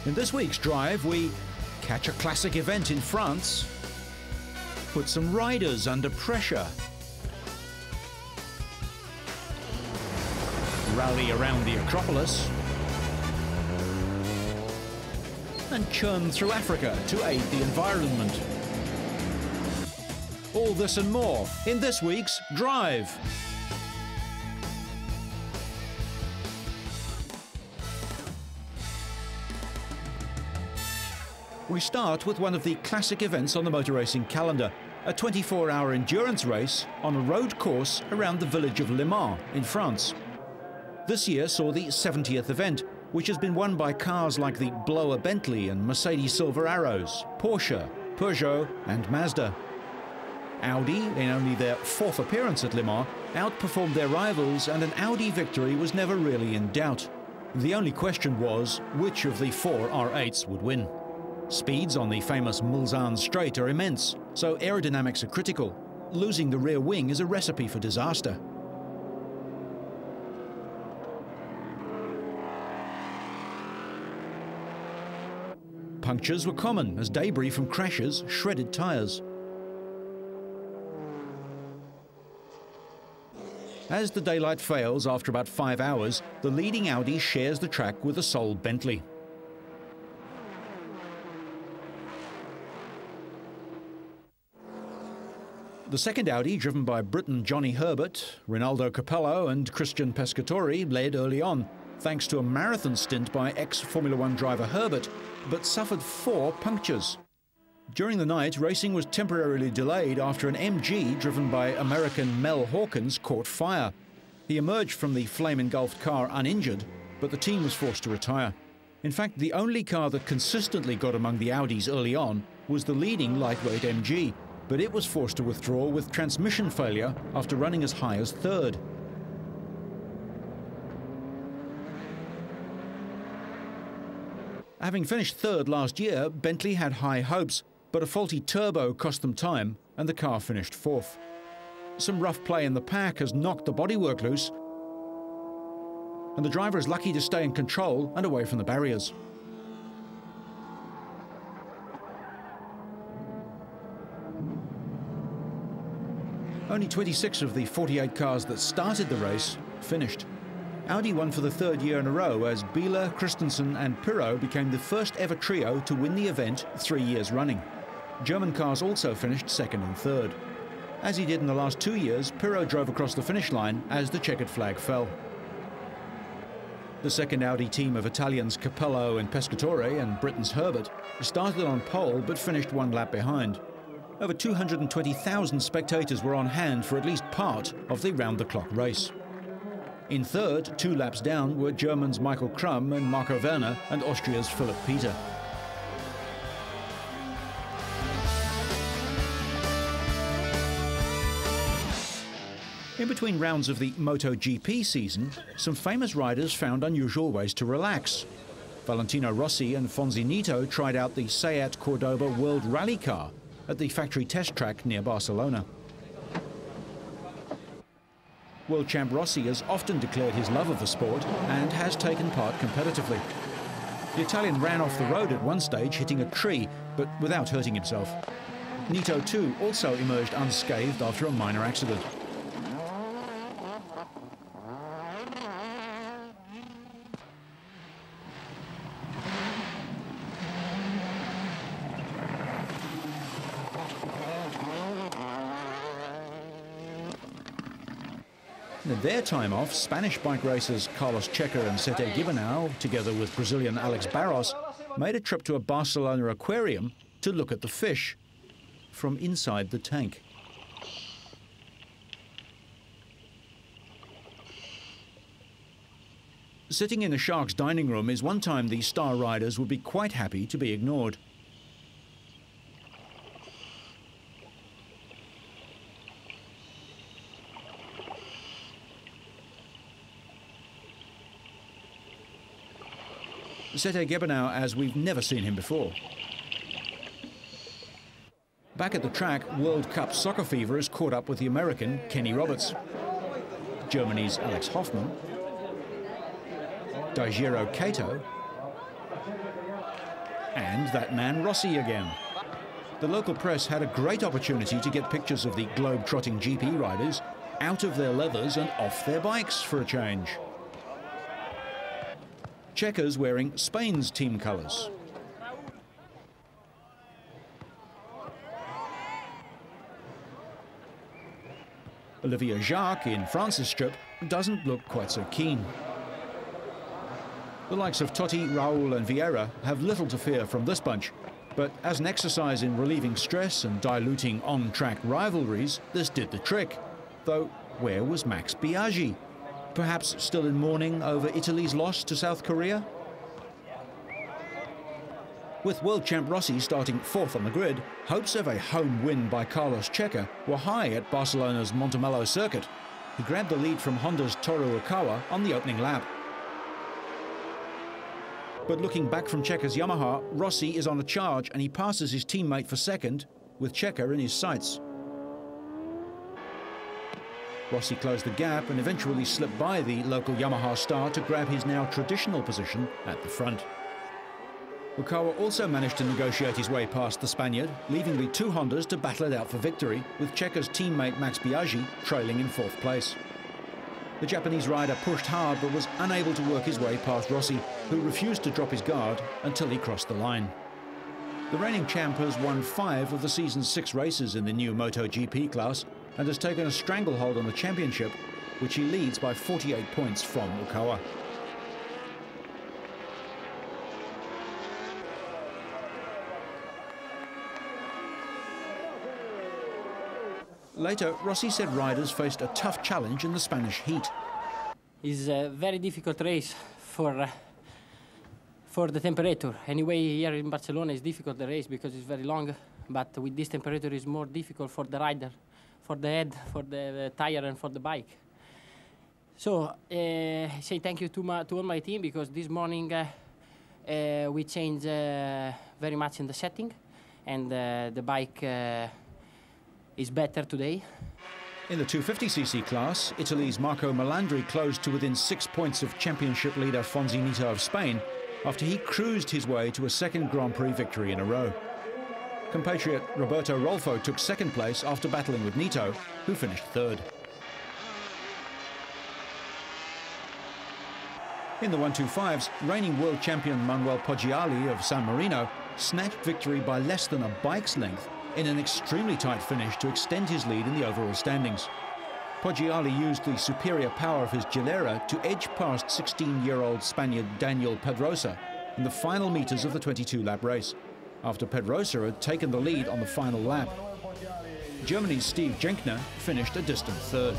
In this week's drive, we catch a classic event in France, put some riders under pressure, rally around the Acropolis, and churn through Africa to aid the environment. All this and more in this week's Drive. We start with one of the classic events on the motor racing calendar, a 24-hour endurance race on a road course around the village of Le Mans in France. This year saw the 70th event, which has been won by cars like the Blower Bentley and Mercedes Silver Arrows, Porsche, Peugeot and Mazda. Audi, in only their fourth appearance at Le Mans, outperformed their rivals, and an Audi victory was never really in doubt. The only question was which of the four R8s would win. Speeds on the famous Mulsanne Straight are immense, so aerodynamics are critical. Losing the rear wing is a recipe for disaster. Punctures were common as debris from crashes shredded tyres. As the daylight fails after about 5 hours, the leading Audi shares the track with the sole Bentley. The second Audi, driven by Briton Johnny Herbert, Rinaldo Capello and Christian Pescatore, led early on, thanks to a marathon stint by ex-Formula One driver Herbert, but suffered 4 punctures. During the night, racing was temporarily delayed after an MG driven by American Mel Hawkins caught fire. He emerged from the flame-engulfed car uninjured, but the team was forced to retire. In fact, the only car that consistently got among the Audis early on was the leading lightweight MG, but it was forced to withdraw with transmission failure after running as high as 3rd. Having finished 3rd last year, Bentley had high hopes, but a faulty turbo cost them time and the car finished 4th. Some rough play in the pack has knocked the bodywork loose, and the driver is lucky to stay in control and away from the barriers. Only 26 of the 48 cars that started the race finished. Audi won for the 3rd year in a row as Biela, Christensen and Pirot became the first ever trio to win the event 3 years running. German cars also finished 2nd and 3rd. As he did in the last 2 years, Pirot drove across the finish line as the checkered flag fell. The second Audi team of Italians Capello and Pescatore and Britain's Herbert started on pole but finished 1 lap behind. Over 220,000 spectators were on hand for at least part of the round-the-clock race. In 3rd, 2 laps down, were Germans Michael Krum and Marco Werner and Austria's Philipp Peter. In between rounds of the MotoGP season, some famous riders found unusual ways to relax. Valentino Rossi and Fonzi Nito tried out the Seat Cordoba World Rally car at the factory test track near Barcelona. World champ Rossi has often declared his love of the sport and has taken part competitively. The Italian ran off the road at one stage, hitting a tree, but without hurting himself. Nito too also emerged unscathed after a minor accident. In their time off, Spanish bike racers Carlos Checa and Sete Gibernau, together with Brazilian Alex Barros, made a trip to a Barcelona aquarium to look at the fish from inside the tank. Sitting in a shark's dining room is one time the star riders would be quite happy to be ignored. Sete Gibernau as we've never seen him before. Back at the track, World Cup soccer fever has caught up with the American Kenny Roberts. Germany's Alex Hoffmann, Daijiro Kato, And that man Rossi again. The local press had a great opportunity to get pictures of the globe-trotting GP riders out of their leathers and off their bikes for a change. Checkers wearing Spain's team colours. Olivier Jacques in France's strip doesn't look quite so keen. The likes of Totti, Raul and Vieira have little to fear from this bunch, but as an exercise in relieving stress and diluting on-track rivalries, this did the trick. Though, where was Max Biaggi? Perhaps still in mourning over Italy's loss to South Korea? With world champ Rossi starting fourth on the grid, hopes of a home win by Carlos Checa were high at Barcelona's Montemelo circuit. He grabbed the lead from Honda's Toru Okawa on the opening lap. But looking back from Checa's Yamaha, Rossi is on a charge and he passes his teammate for second, with Checa in his sights. Rossi closed the gap and eventually slipped by the local Yamaha star to grab his now traditional position at the front. Okawa also managed to negotiate his way past the Spaniard, leaving the two Hondas to battle it out for victory, with Checa's teammate Max Biaggi trailing in fourth place. The Japanese rider pushed hard but was unable to work his way past Rossi, who refused to drop his guard until he crossed the line. The reigning champ has won 5 of the season's 6 races in the new MotoGP class and has taken a stranglehold on the championship, which he leads by 48 points from Okawa. Later, Rossi said riders faced a tough challenge in the Spanish heat. It's a very difficult race for the temperature. Anyway, here in Barcelona it's difficult the race because it's very long, but with this temperature it's more difficult for the rider, for the head, for the tire and for the bike. So I say thank you to all my team, because this morning we changed very much in the setting, and the bike is better today. In the 250cc class, Italy's Marco Melandri closed to within 6 points of championship leader Fonzi Nito of Spain after he cruised his way to a second Grand Prix victory in a row. Compatriot Roberto Rolfo took second place after battling with Nito, who finished third. In the 125s, reigning world champion Manuel Poggiali of San Marino snatched victory by less than a bike's length in an extremely tight finish to extend his lead in the overall standings. Poggiali used the superior power of his Gilera to edge past 16-year-old Spaniard Daniel Pedrosa in the final meters of the 22-lap race, after Pedrosa had taken the lead on the final lap. Germany's Steve Jenkner finished a distant third.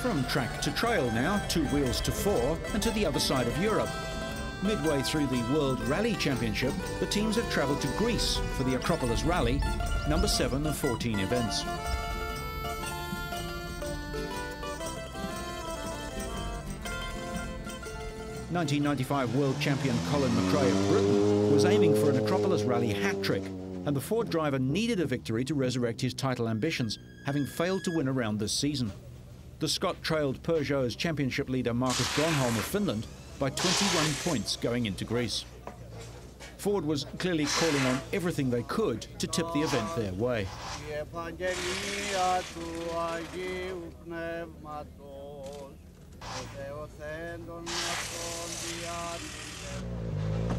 From track to trail now, 2 wheels to 4, and to the other side of Europe. Midway through the World Rally Championship, the teams have travelled to Greece for the Acropolis Rally, number 7 of 14 events. '95 world champion Colin McRae of Britain was aiming for an Acropolis Rally hat-trick, and the Ford driver needed a victory to resurrect his title ambitions, having failed to win a round this season. The Scot trailed Peugeot's championship leader Marcus Gronholm of Finland by 21 points going into Greece. Ford was clearly calling on everything they could to tip the event their way.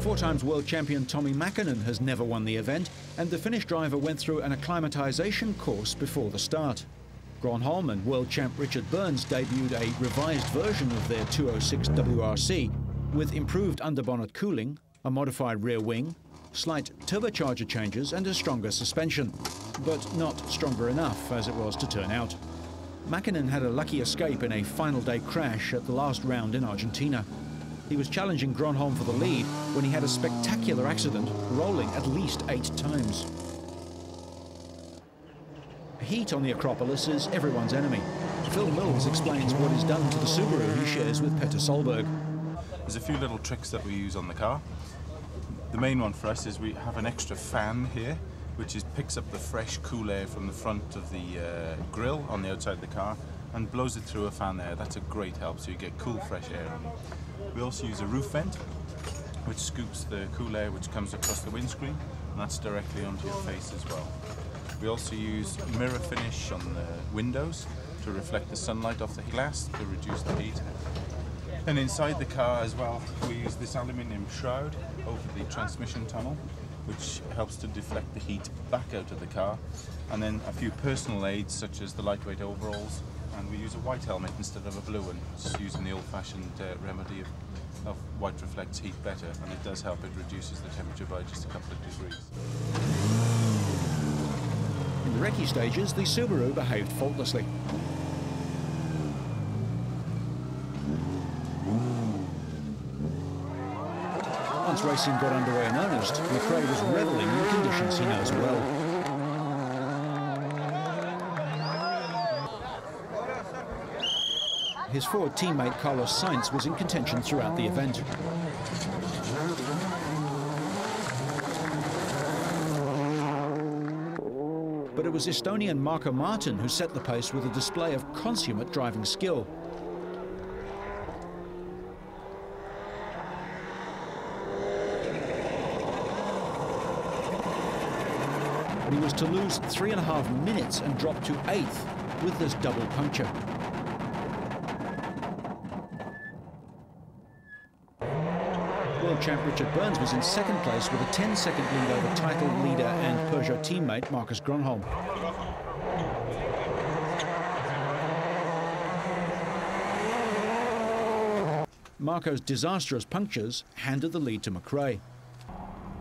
4-time world champion Tommi Mäkinen has never won the event, and the Finnish driver went through an acclimatization course before the start. Gronholm and world champ Richard Burns debuted a revised version of their 206 WRC with improved underbonnet cooling, a modified rear wing, slight turbocharger changes and a stronger suspension, but not stronger enough as it was to turn out. Mäkinen had a lucky escape in a final day crash at the last round in Argentina. He was challenging Gronholm for the lead when he had a spectacular accident, rolling at least 8 times. Heat on the Acropolis is everyone's enemy. Phil Mills explains what is done to the Subaru he shares with Petter Solberg. There's a few little tricks that we use on the car. The main one for us is we have an extra fan here which picks up the fresh, cool air from the front of the grill on the outside of the car and blows it through a fan there. That's a great help, so you get cool, fresh air. We also use a roof vent, which scoops the cool air which comes across the windscreen, and that's directly onto your face as well. We also use mirror finish on the windows to reflect the sunlight off the glass to reduce the heat. And inside the car as well, we use this aluminium shroud over the transmission tunnel, which helps to deflect the heat back out of the car. And then a few personal aids such as the lightweight overalls, and we use a white helmet instead of a blue one, just using the old-fashioned remedy of white reflects heat better, and it does help. It reduces the temperature by just a couple of degrees. In the recce stages, the Subaru behaved faultlessly. Once racing got underway in earnest, McRae was revelling in conditions he knows well. His Ford teammate Carlos Sainz was in contention throughout the event. But it was Estonian Marko Martin who set the pace with a display of consummate driving skill. He was to lose 3.5 minutes and drop to 8th with this double puncture. World champ Richard Burns was in second place with a 10-second lead over title leader and Peugeot teammate Marcus Grönholm. Marco's disastrous punctures handed the lead to McRae.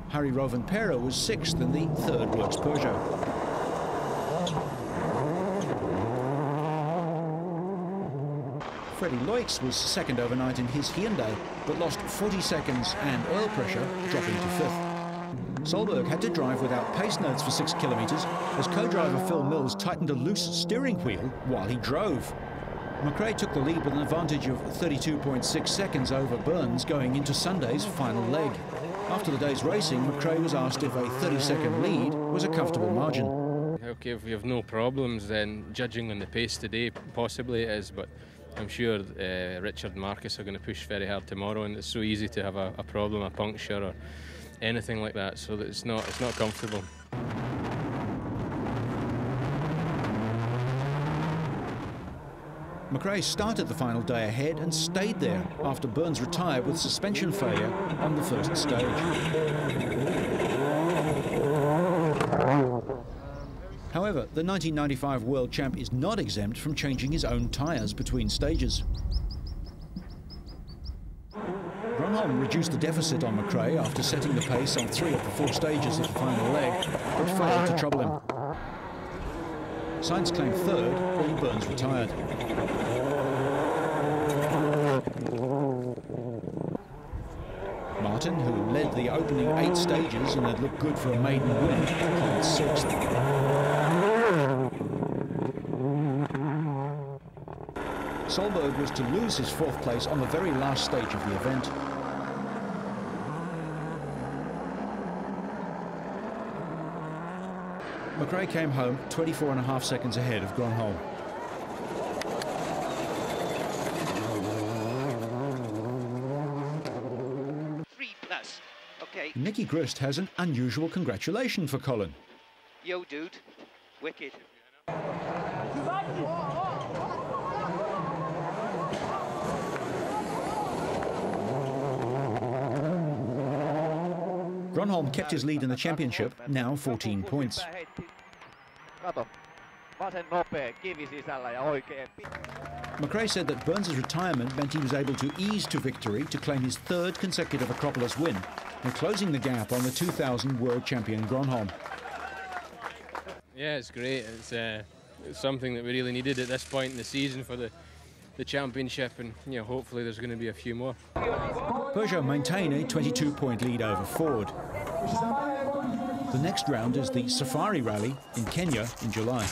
Harry Rovanperä was 6th in the third works Peugeot. Freddie Loix was second overnight in his Hyundai, but lost 40 seconds and oil pressure, dropping to 5th. Solberg had to drive without pace notes for 6 kilometres as co-driver Phil Mills tightened a loose steering wheel while he drove. McRae took the lead with an advantage of 32.6 seconds over Burns going into Sunday's final leg. After the day's racing, McRae was asked if a 30-second lead was a comfortable margin. Okay, if we have no problems, then judging on the pace today, possibly it is, but I'm sure Richard and Marcus are going to push very hard tomorrow, and it's so easy to have a problem, a puncture or anything like that, so that it's not comfortable. McRae started the final day ahead and stayed there after Burns retired with suspension failure on the first stage. However, the 1995 world champ is not exempt from changing his own tyres between stages. Grönholm reduced the deficit on McRae after setting the pace on 3 of the 4 stages of the final leg, but failed to trouble him. Sainz claimed third, while Burns retired. Martin, who led the opening 8 stages and had looked good for a maiden win, climbed 6th. Solberg was to lose his 4th place on the very last stage of the event. McRae came home 24.5 seconds ahead of Grönholm. Okay. Nicky Grist has an unusual congratulation for Colin. Yo, dude. Wicked. Grönholm kept his lead in the championship, now 14 points. McRae said that Burns' retirement meant he was able to ease to victory to claim his 3rd consecutive Acropolis win and closing the gap on the 2000 world champion Grönholm. Yeah, it's great. It's something that we really needed at this point in the season for the championship, and hopefully there's going to be a few more. Peugeot maintain a 22-point lead over Ford. The next round is the Safari Rally in Kenya in July.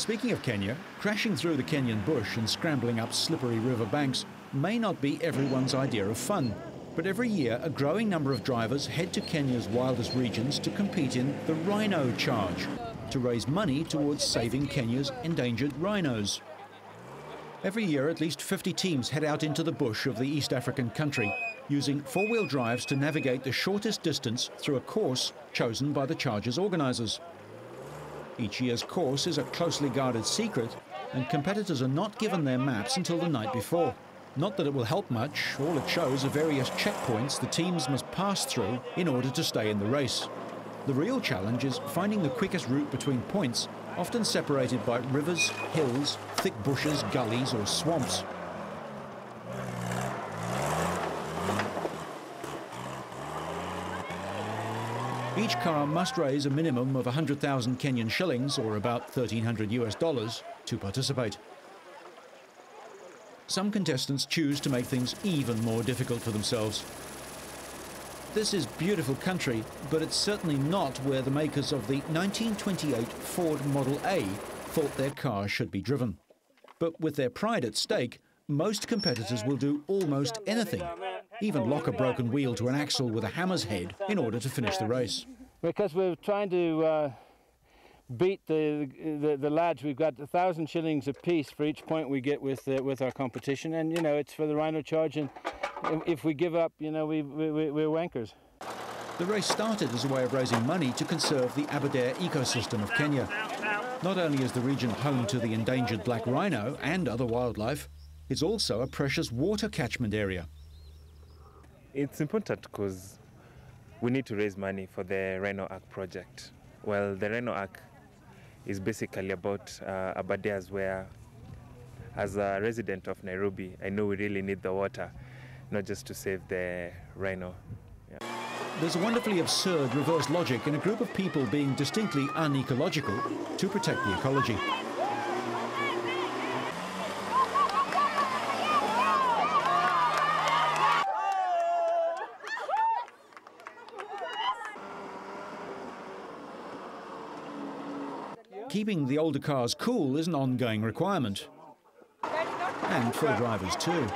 Speaking of Kenya, crashing through the Kenyan bush and scrambling up slippery river banks may not be everyone's idea of fun. But every year, a growing number of drivers head to Kenya's wildest regions to compete in the Rhino Charge, to raise money towards saving Kenya's endangered rhinos. Every year, at least 50 teams head out into the bush of the East African country, using four-wheel drives to navigate the shortest distance through a course chosen by the Charge's organisers. Each year's course is a closely guarded secret, and competitors are not given their maps until the night before. Not that it will help much, all it shows are various checkpoints the teams must pass through in order to stay in the race. The real challenge is finding the quickest route between points, often separated by rivers, hills, thick bushes, gullies or swamps. Each car must raise a minimum of 100,000 Kenyan shillings, or about $1,300 to participate. Some contestants choose to make things even more difficult for themselves. This is beautiful country, but it's certainly not where the makers of the 1928 Ford Model A thought their car should be driven. But with their pride at stake, most competitors will do almost anything, even lock a broken wheel to an axle with a hammer's head in order to finish the race. Because we're trying to beat the lads. We've got 1,000 shillings apiece for each point we get with our competition, and you know it's for the Rhino Charge, and if we give up, you know, we're wankers. The race started as a way of raising money to conserve the Aberdare ecosystem of Kenya. Not only is the region home to the endangered black rhino and other wildlife, it's also a precious water catchment area. It's important because we need to raise money for the Rhino Ark project. Well, the Rhino Ark is basically about Aberdares, where, as a resident of Nairobi, I know we really need the water, not just to save the rhino. Yeah. There's a wonderfully absurd reverse logic in a group of people being distinctly unecological to protect the ecology. Keeping the older cars cool is an ongoing requirement, and for the drivers too.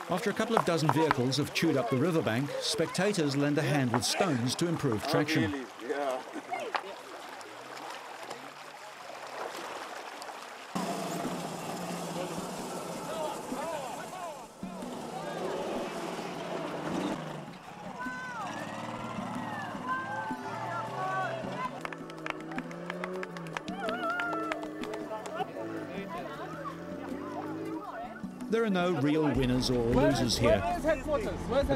After a couple of dozen vehicles have chewed up the riverbank, spectators lend a hand with stones to improve traction. There are no real winners or losers here. At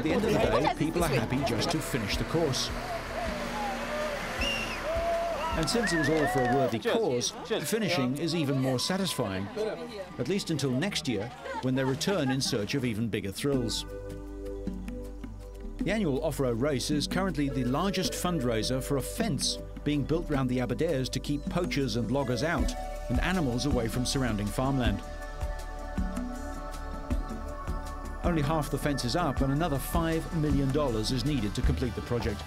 the end of the day, people are happy just to finish the course. And since it was all for a worthy cause, finishing is even more satisfying, at least until next year, when they return in search of even bigger thrills. The annual off-road race is currently the largest fundraiser for a fence being built around the Aberdares to keep poachers and loggers out and animals away from surrounding farmland. Only half the fence is up, and another $5 million is needed to complete the project.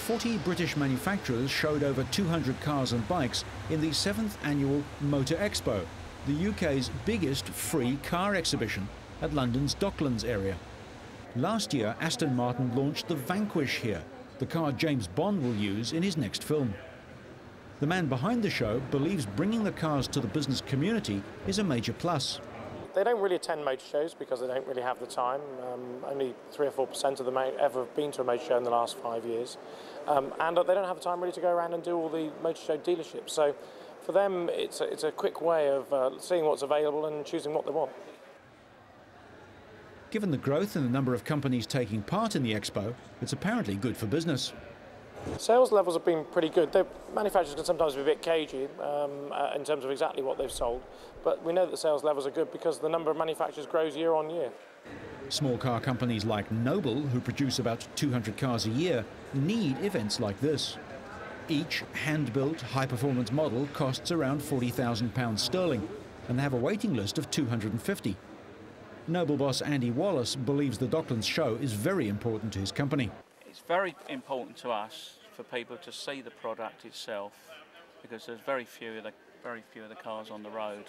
"40 British manufacturers showed over 200 cars and bikes in the 7th annual Motor Expo, the UK's biggest free car exhibition at London's Docklands area. Last year, Aston Martin launched the Vanquish here, the car James Bond will use in his next film. The man behind the show believes bringing the cars to the business community is a major plus. They don't really attend motor shows because they don't really have the time. Only 3 or 4% of them ever have been to a motor show in the last 5 years. And they don't have the time really to go around and do all the motor show dealerships. So for them, it's a quick way of seeing what's available and choosing what they want. Given the growth in the number of companies taking part in the expo, it's apparently good for business. Sales levels have been pretty good. The manufacturers can sometimes be a bit cagey in terms of exactly what they've sold, but we know that sales levels are good because the number of manufacturers grows year on year. Small car companies like Noble, who produce about 200 cars a year, need events like this. Each hand-built, high-performance model costs around £40,000 sterling, and they have a waiting list of 250, Noble boss Andy Wallace believes the Docklands show is very important to his company. It's very important to us for people to see the product itself, because there's very few of the cars on the road,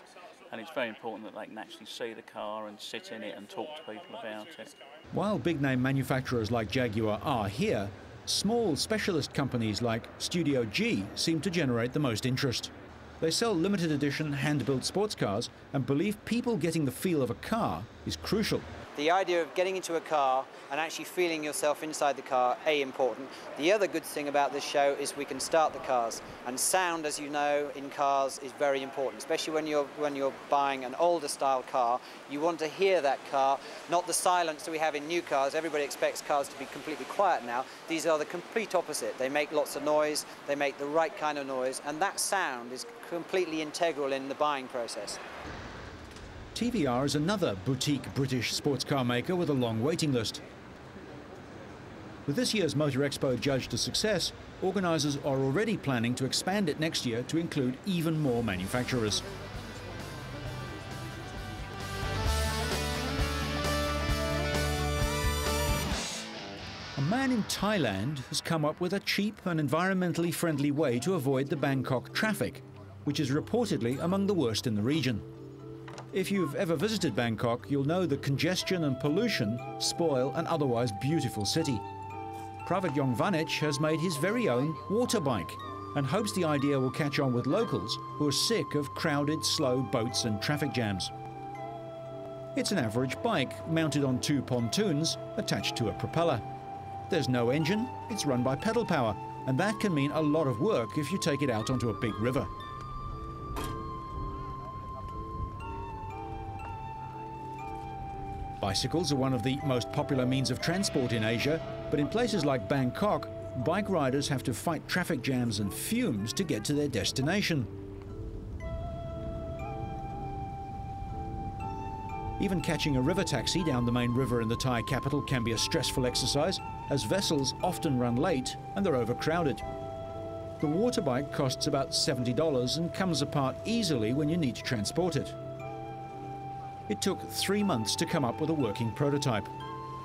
and it's very important that they can actually see the car and sit in it and talk to people about it. While big-name manufacturers like Jaguar are here, small specialist companies like Studio G seem to generate the most interest. They sell limited edition hand-built sports cars and believe people getting the feel of a car is crucial. The idea of getting into a car and actually feeling yourself inside the car, important. The other good thing about this show is we can start the cars, and sound, as you know, in cars is very important, especially when you're buying an older style car. You want to hear that car, not the silence that we have in new cars. Everybody expects cars to be completely quiet now. These are the complete opposite. They make lots of noise, they make the right kind of noise, and that sound is completely integral in the buying process. TVR is another boutique British sports car maker with a long waiting list. With this year's Motor Expo judged a success, organisers are already planning to expand it next year to include even more manufacturers. A man in Thailand has come up with a cheap and environmentally friendly way to avoid the Bangkok traffic, which is reportedly among the worst in the region. If you've ever visited Bangkok, you'll know that congestion and pollution spoil an otherwise beautiful city. Pravit Yongvanich has made his very own water bike and hopes the idea will catch on with locals who are sick of crowded, slow boats and traffic jams. It's an average bike mounted on 2 pontoons attached to a propeller. There's no engine, it's run by pedal power, and that can mean a lot of work if you take it out onto a big river. Bicycles are one of the most popular means of transport in Asia, but in places like Bangkok, bike riders have to fight traffic jams and fumes to get to their destination. Even catching a river taxi down the main river in the Thai capital can be a stressful exercise, as vessels often run late and they're overcrowded. The water bike costs about $70 and comes apart easily when you need to transport it. It took 3 months to come up with a working prototype.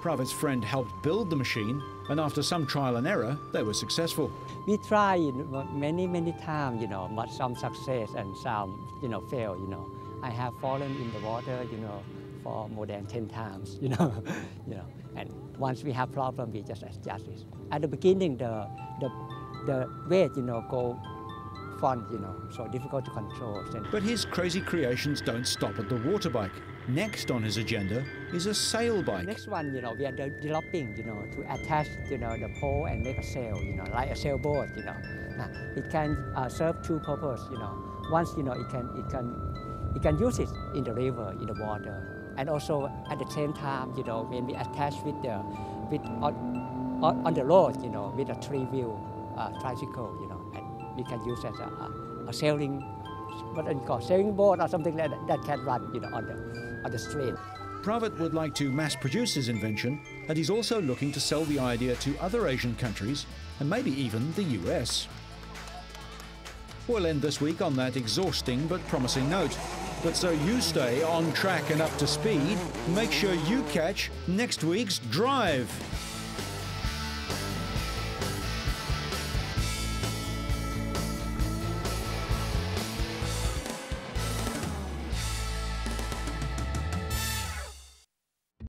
Pravit's friend helped build the machine, and after some trial and error, they were successful. We tried many times, but some success and some, fail, I have fallen in the water, for more than 10 times, and once we have problem, we just adjust it. At the beginning, the weight, go front, so difficult to control. But his crazy creations don't stop at the water bike. Next on his agenda is a sail bike. Next one, we are developing, to attach, the pole and make a sail, like a sailboat, It can serve 2 purposes, Once, it can use it in the river, in the water, and also at the same time, when we attach on the road, with a 3-wheel tricycle, and we can use as a sailing, what do you call, sailing boat or something like that can run, on the street. Pravit would like to mass produce his invention, and he's also looking to sell the idea to other Asian countries and maybe even the US. We'll end this week on that exhausting but promising note. But so you stay on track and up to speed, make sure you catch next week's Drive.